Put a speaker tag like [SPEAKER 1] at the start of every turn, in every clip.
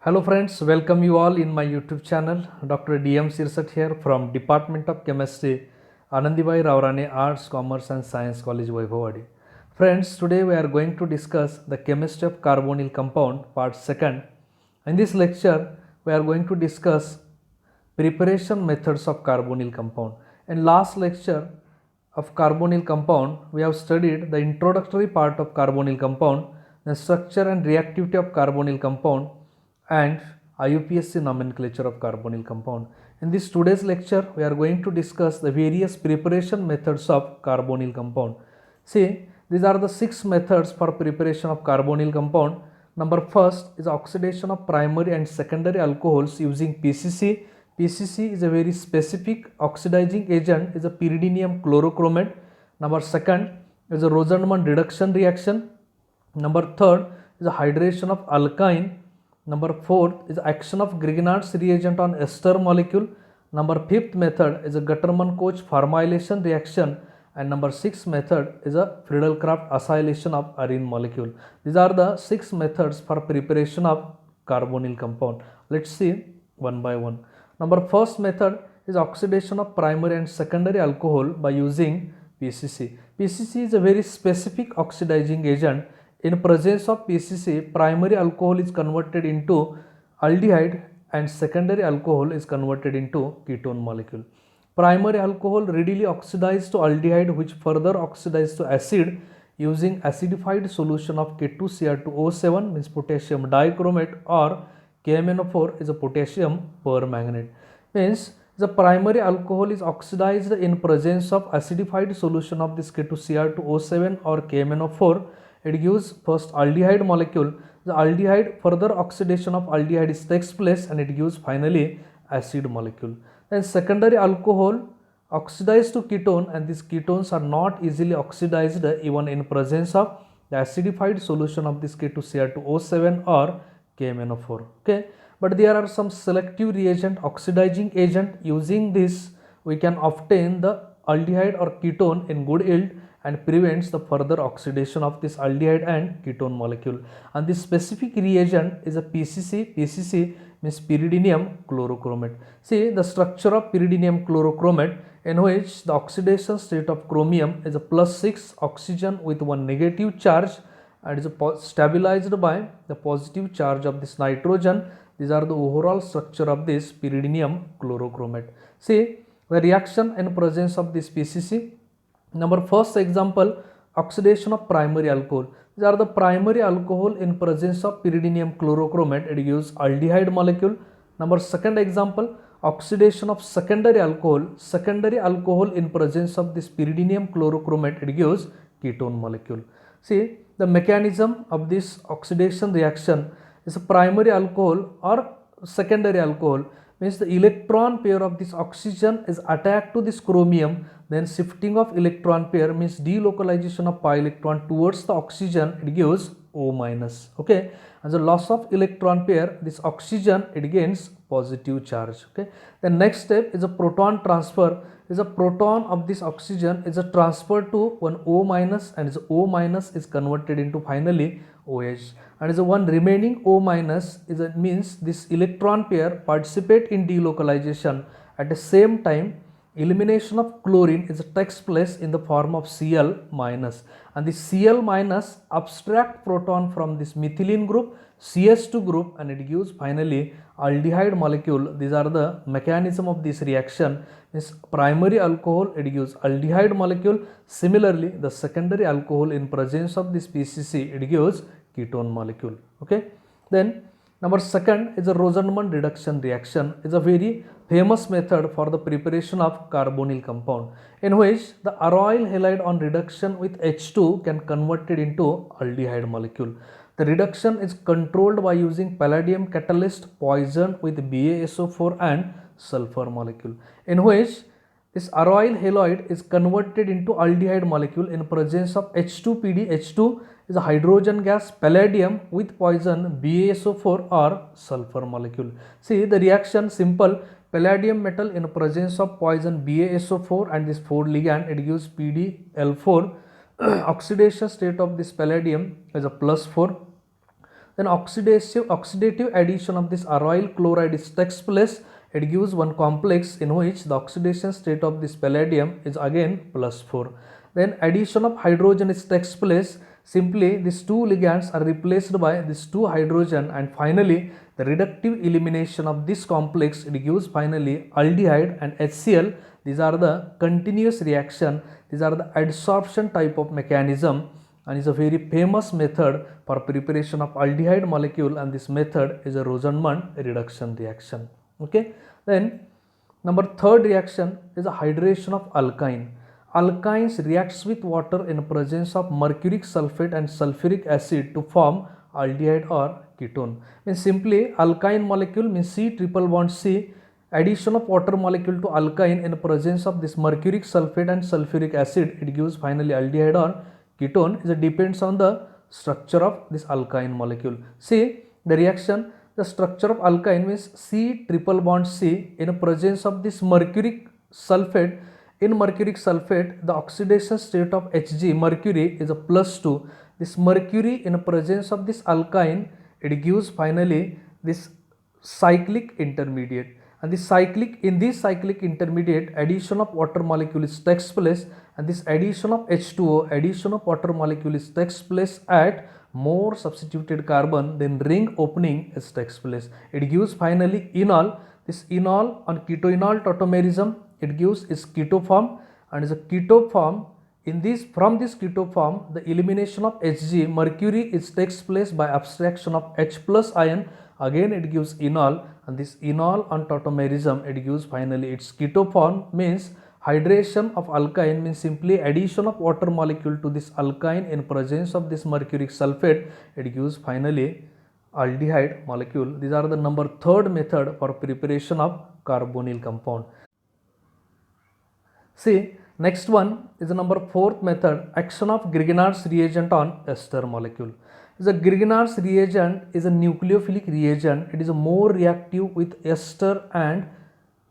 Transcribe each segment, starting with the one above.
[SPEAKER 1] Hello friends, welcome you all in my YouTube channel. Dr. DM Sirsat here from Department of Chemistry, Anandibai Raurane Arts, Commerce and Science College, Vaibhavadi. Friends, today we are going to discuss the chemistry of carbonyl compound, part 2nd. In this lecture, we are going to discuss preparation methods of carbonyl compound. In last lecture of carbonyl compound, we have studied the introductory part of carbonyl compound, the structure and reactivity of carbonyl compound, and IUPAC nomenclature of carbonyl compound. In this today's lecture, we are going to discuss the various preparation methods of carbonyl compound. See, these are the 6 methods for preparation of carbonyl compound. Number first is oxidation of primary and secondary alcohols using PCC. PCC is a very specific oxidizing agent, is a pyridinium chlorochromate. Number second is a Rosenman reduction reaction. Number third is a hydration of alkyne. Number fourth is action of Grignard's reagent on ester molecule. Number fifth method is a Gattermann-Koch formylation reaction, and number sixth method is a Friedel-Crafts acylation of arene molecule. These are the 6 methods for preparation of carbonyl compound. Let's see one by one. Number first method is oxidation of primary and secondary alcohol by using PCC. PCC is a very specific oxidizing agent. In presence of PCC, primary alcohol is converted into aldehyde and secondary alcohol is converted into ketone molecule. Primary alcohol readily oxidizes to aldehyde, which further oxidizes to acid using acidified solution of K2Cr2O7 means potassium dichromate, or KMnO4 is a potassium permanganate. Means the primary alcohol is oxidized in presence of acidified solution of this K2Cr2O7 or KMnO4. It gives first aldehyde molecule. The aldehyde, further oxidation of aldehyde takes place and it gives finally acid molecule. Then secondary alcohol oxidized to ketone, and these ketones are not easily oxidized even in presence of the acidified solution of this K2Cr2O7 or KMnO4. Okay, but there are some selective reagent, oxidizing agent. Using this we can obtain the aldehyde or ketone in good yield and prevents the further oxidation of this aldehyde and ketone molecule. And this specific reagent is a PCC. PCC means pyridinium chlorochromate. See the structure of pyridinium chlorochromate, in which the oxidation state of chromium is a +6 oxygen with one negative charge and is stabilized by the positive charge of this nitrogen. These are the overall structure of this pyridinium chlorochromate. See the reaction in presence of this PCC. Number first example, oxidation of primary alcohol. These are the primary alcohol in presence of pyridinium chlorochromate. It gives aldehyde molecule. Number second example, oxidation of secondary alcohol. Secondary alcohol in presence of this pyridinium chlorochromate, it gives ketone molecule. See the mechanism of this oxidation reaction is a primary alcohol or secondary alcohol, means the electron pair of this oxygen is attacked to this chromium, then shifting of electron pair means delocalization of pi electron towards the oxygen, it gives O minus. Okay, as a loss of electron pair, this oxygen it gains positive charge. Okay, the next step is a proton transfer. Is a proton of this oxygen is a transfer to one O minus, and this O minus is converted into finally OH, and is a one remaining O minus is a means this electron pair participate in delocalization. At the same time, elimination of chlorine is takes place in the form of Cl minus, and the Cl minus abstract proton from this methylene group CH2 group, and it gives finally aldehyde molecule. These are the mechanism of this reaction. This primary alcohol, it gives aldehyde molecule. Similarly, the secondary alcohol in presence of this PCC, it gives ketone molecule. Okay, then number second is a Rosenman reduction reaction. Is a very famous method for the preparation of carbonyl compound, in which the aryl halide on reduction with H2 can convert it into aldehyde molecule. The reduction is controlled by using palladium catalyst poisoned with BaSO4 and sulfur molecule, in which this aryl halide is converted into aldehyde molecule in presence of H2PD. H2 is a hydrogen gas, palladium with poison BaSO4 or sulfur molecule. See the reaction simple. Palladium metal in presence of poison BaSO4 and this 4 ligand, it gives PdL4. Oxidation state of this palladium is a +4. Then oxidative addition of this aryl chloride is takes place. It gives one complex in which the oxidation state of this palladium is again +4. Then addition of hydrogen is takes place. Simply these two ligands are replaced by these two hydrogen, and finally the reductive elimination of this complex, it gives finally aldehyde and HCl. These are the continuous reaction. These are the adsorption type of mechanism, and is a very famous method for preparation of aldehyde molecule, and this method is a Rosenmund reduction reaction. Okay, then number third reaction is a hydration of alkyne. Alkynes reacts with water in presence of mercuric sulfate and sulfuric acid to form aldehyde or ketone. Means simply alkyne molecule means C triple bond C. Addition of water molecule to alkyne in presence of this mercuric sulfate and sulfuric acid, it gives finally aldehyde or ketone. It depends on the structure of this alkyne molecule. See the reaction, the structure of alkyne means C triple bond C in presence of this mercuric sulfate. In mercuric sulfate, the oxidation state of Hg, mercury, is a +2. This mercury in presence of this alkyne, it gives finally this cyclic intermediate. And this cyclic intermediate, addition of water molecule is takes place, and this addition of H2O, addition of water molecule is takes place at more substituted carbon, then ring opening is takes place. It gives finally enol. This enol on ketoenol tautomerism, it gives is keto form, and is a keto form. In this, from this keto form, the elimination of Hg, mercury, is takes place by abstraction of H plus ion. Again it gives enol, and this enol on tautomerism, it gives finally its keto form. Means hydration of alkyne means simply addition of water molecule to this alkyne in presence of this mercuric sulfate, it gives finally aldehyde molecule. These are the number third method for preparation of carbonyl compound. See, next one is the number fourth method, action of Grignard's reagent on ester molecule. The Grignard's reagent is a nucleophilic reagent. It is more reactive with ester and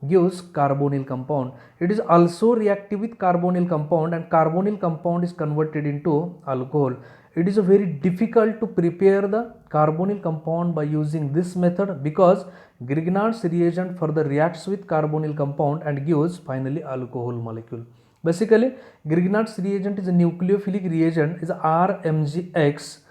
[SPEAKER 1] gives carbonyl compound. It is also reactive with carbonyl compound, and carbonyl compound is converted into alcohol. It is very difficult to prepare the carbonyl compound by using this method, because Grignard's reagent further reacts with carbonyl compound and gives finally alcohol molecule. Basically, Grignard's reagent is a nucleophilic reagent, is RMgX.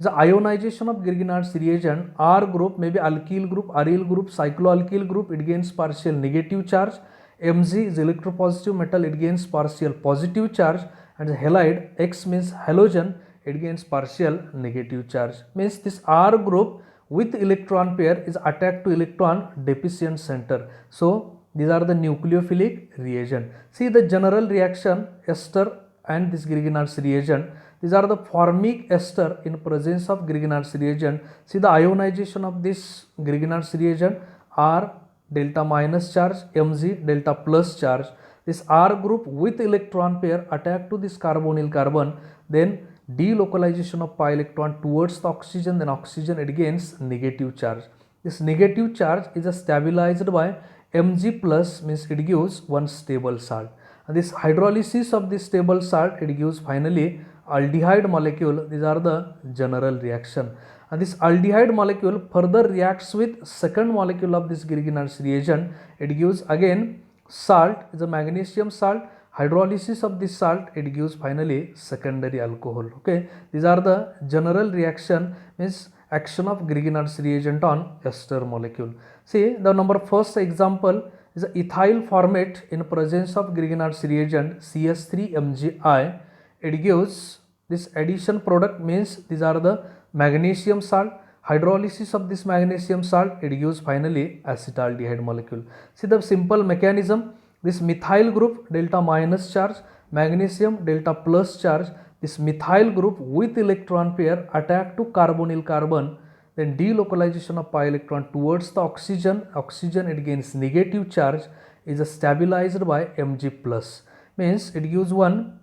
[SPEAKER 1] The ionization of Grignard's reagent, R group may be alkyl group, aryl group, cycloalkyl group, it gains partial negative charge. Mg is electropositive metal, it gains partial positive charge, and the halide, X means halogen, it gains partial negative charge. Means this R group with electron pair is attacked to electron deficient center. So these are the nucleophilic reagent. See the general reaction, ester and this Grignard's reagent. These are the formic ester in presence of Grignard's reagent. See the ionization of this Grignard's reagent, R delta minus charge, Mg delta plus charge. This R group with electron pair attack to this carbonyl carbon, then delocalization of pi electron towards the oxygen, then oxygen it gains negative charge. This negative charge is stabilized by Mg plus, means it gives one stable salt. And this hydrolysis of this stable salt, it gives finally aldehyde molecule. These are the general reaction, and this aldehyde molecule further reacts with second molecule of this Grignard's reagent. It gives again salt, is a magnesium salt. Hydrolysis of this salt, it gives finally secondary alcohol. Okay, these are the general reaction, means action of Grignard's reagent on ester molecule. See the number first example is the ethyl formate in presence of Grignard's reagent CS3Mgi. It gives this addition product, means these are the magnesium salt. Hydrolysis of this magnesium salt, it gives finally acetaldehyde molecule. See the simple mechanism. This methyl group delta minus charge, magnesium delta plus charge. This methyl group with electron pair attack to carbonyl carbon, then delocalization of pi electron towards the oxygen. Oxygen it gains negative charge, is stabilized by Mg plus, means it gives one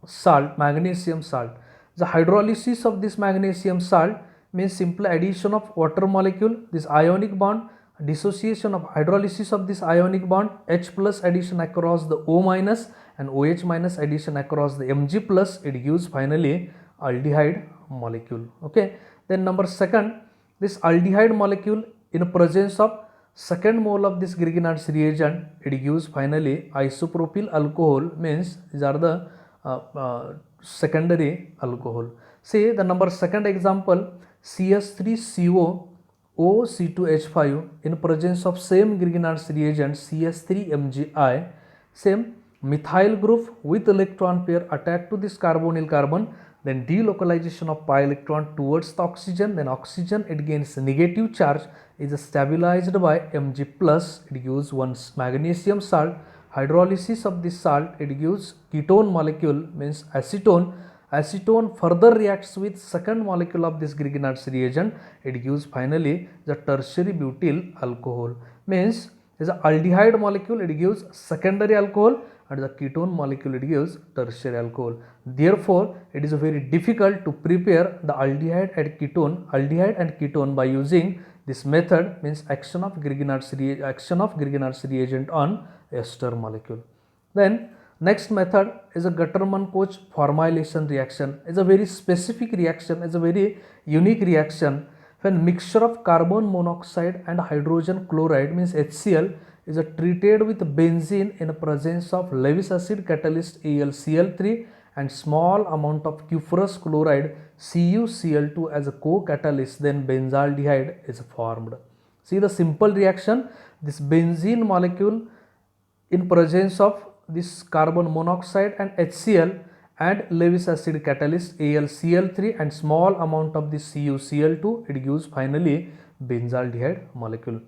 [SPEAKER 1] salt, magnesium salt. The hydrolysis of this magnesium salt means simple addition of water molecule, this ionic bond, dissociation of hydrolysis of this ionic bond, H plus addition across the O minus, and OH minus addition across the Mg plus, it gives finally aldehyde molecule. Okay, Then number second, this aldehyde molecule in presence of second mole of this Grignard's reagent, it gives finally isopropyl alcohol, means these are the secondary alcohol. See the number second example, CS3CO OC2H5 in presence of same Grignard's reagent CS3MgI, same methyl group with electron pair attacked to this carbonyl carbon, then delocalization of pi electron towards the oxygen, then oxygen it gains negative charge, is stabilized by Mg plus, it gives one magnesium salt, hydrolysis of this salt, it gives ketone molecule, means acetone. Acetone further reacts with second molecule of this Grignard's reagent, it gives finally the tertiary butyl alcohol, means is a aldehyde molecule, it gives secondary alcohol, and the ketone molecule it gives tertiary alcohol. Therefore, it is very difficult to prepare the aldehyde and ketone by using this method, means action of Grignard's reagent on ester molecule. Then next method is a Gattermann-Koch formylation reaction. It's a very specific reaction, it's a very unique reaction when mixture of carbon monoxide and hydrogen chloride, means HCl, is treated with benzene in presence of Lewis acid catalyst AlCl3 and small amount of cuprous chloride CuCl2 as a co-catalyst, then benzaldehyde is formed. See the simple reaction, this benzene molecule in presence of this carbon monoxide and HCl and Lewis acid catalyst AlCl3 and small amount of this CuCl2, it gives finally benzaldehyde molecule.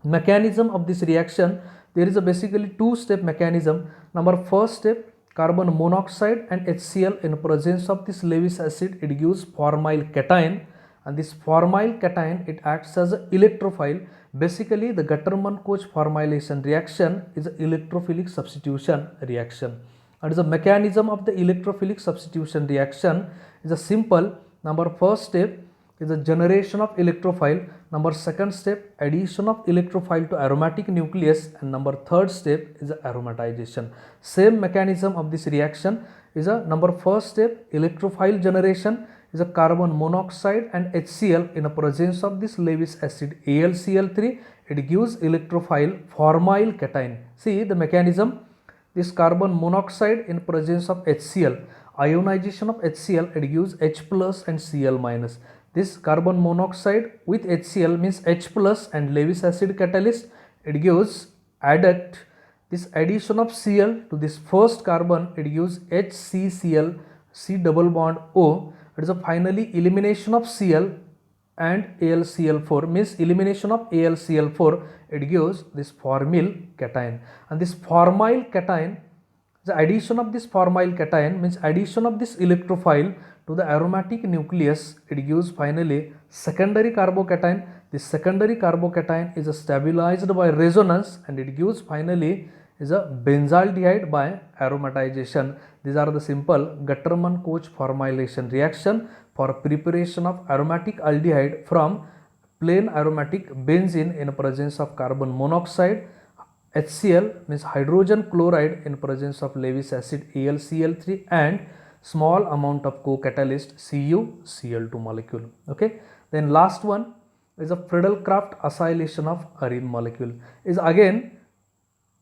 [SPEAKER 1] Mechanism of this reaction, there is a basically two-step mechanism. Number first step, carbon monoxide and HCl in presence of this Lewis acid, it gives formyl cation, and this formyl cation it acts as an electrophile. Basically the Gattermann-Koch formylation reaction is an electrophilic substitution reaction, and the mechanism of the electrophilic substitution reaction is a simple. Number first step is the generation of electrophile, number second step addition of electrophile to aromatic nucleus, and number third step is the aromatization. Same mechanism of this reaction is a number first step, electrophile generation is a carbon monoxide and HCl in the presence of this Lewis acid AlCl3, it gives electrophile formyl cation. See the mechanism, this carbon monoxide in presence of HCl, ionization of HCl, it gives H plus and Cl minus. This carbon monoxide with HCl means H plus and Lewis acid catalyst, it gives adduct. This addition of Cl to this first carbon, it gives HCCl, C double bond O. It is a finally elimination of Cl and AlCl4, means elimination of AlCl4, it gives this formyl cation. And this formyl cation, the addition of this formyl cation means addition of this electrophile to the aromatic nucleus, it gives finally secondary carbocation. This secondary carbocation is stabilized by resonance and it gives finally is a benzaldehyde by aromatization. These are the simple Gattermann-Koch formylation reaction for preparation of aromatic aldehyde from plain aromatic benzene in presence of carbon monoxide, HCl means hydrogen chloride in presence of Lewis acid AlCl3 and small amount of co-catalyst CuCl2 molecule. Okay, then last one is a Friedel-Crafts acylation of arene molecule, is again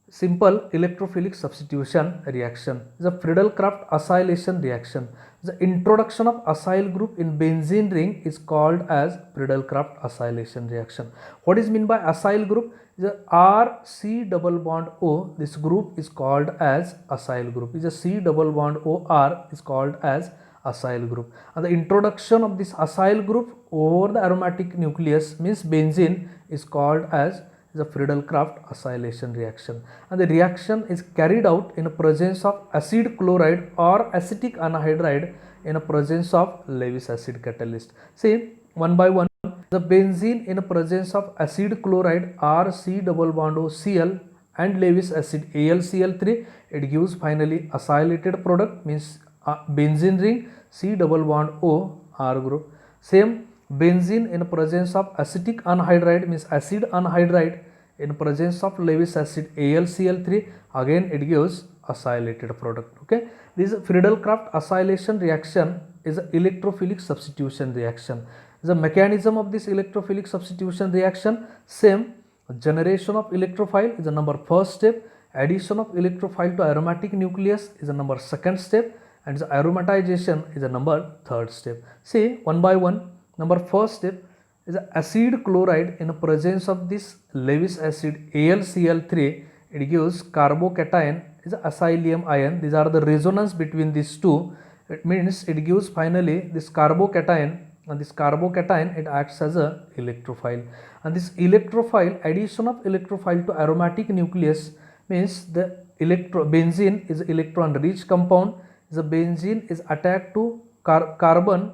[SPEAKER 1] simple electrophilic substitution reaction. Is a Friedel-Crafts acylation reaction. The introduction of acyl group in benzene ring is called as Friedel-Crafts acylation reaction. What is meant by acyl group? The R C double bond O, this group is called as acyl group. Is a C double bond O R is called as acyl group. And the introduction of this acyl group over the aromatic nucleus means benzene is called as the Friedel-Crafts acylation reaction. And the reaction is carried out in the presence of acid chloride or acetic anhydride in the presence of Lewis acid catalyst. See one by one. The benzene in presence of acid chloride R C double bond O Cl and Lewis acid AlCl3, it gives finally acylated product means benzene ring C double bond O R group. Same benzene in presence of acetic anhydride means acid anhydride in presence of Lewis acid AlCl3, again it gives acylated product. Okay, this Friedel-Crafts acylation reaction is an electrophilic substitution reaction. The mechanism of this electrophilic substitution reaction, same. Generation of electrophile is the number first step. Addition of electrophile to aromatic nucleus is the number second step, and the aromatization is the number third step. See one by one. Number first step is acid chloride in the presence of this Lewis acid AlCl3. It gives carbocation is acylium ion. These are the resonance between these two. It means it gives finally this carbocation, and this carbocation it acts as a electrophile. And this electrophile, addition of electrophile to aromatic nucleus means the benzene is electron rich compound. The benzene is attached to carbon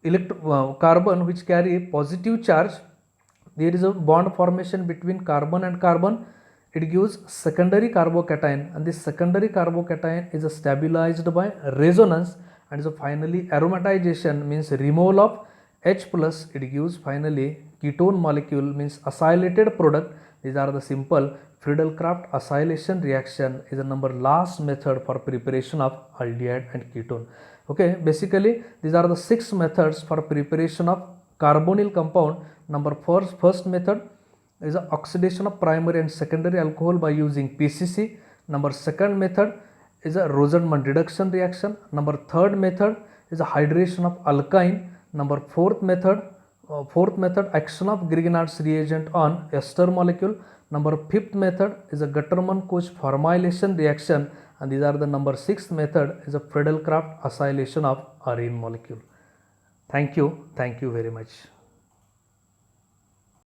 [SPEAKER 1] which carry positive charge. There is a bond formation between carbon and carbon. It gives secondary carbocation, and this secondary carbocation is stabilized by resonance, and so finally aromatization means removal of H plus. It gives finally ketone molecule means acylated product. These are the simple Friedel-Crafts acylation reaction is the number last method for preparation of aldehyde and ketone. Okay, basically these are the 6 methods for preparation of carbonyl compound. Number first method is the oxidation of primary and secondary alcohol by using PCC. Number second method is a Rosenman reduction reaction. Number third method is a hydration of alkyne. Number fourth method action of Grignard's reagent on ester molecule. Number fifth method is a Gattermann-Koch formylation reaction, and these are the number 6th method is a Friedel-Crafts acylation of arene molecule. Thank you very much.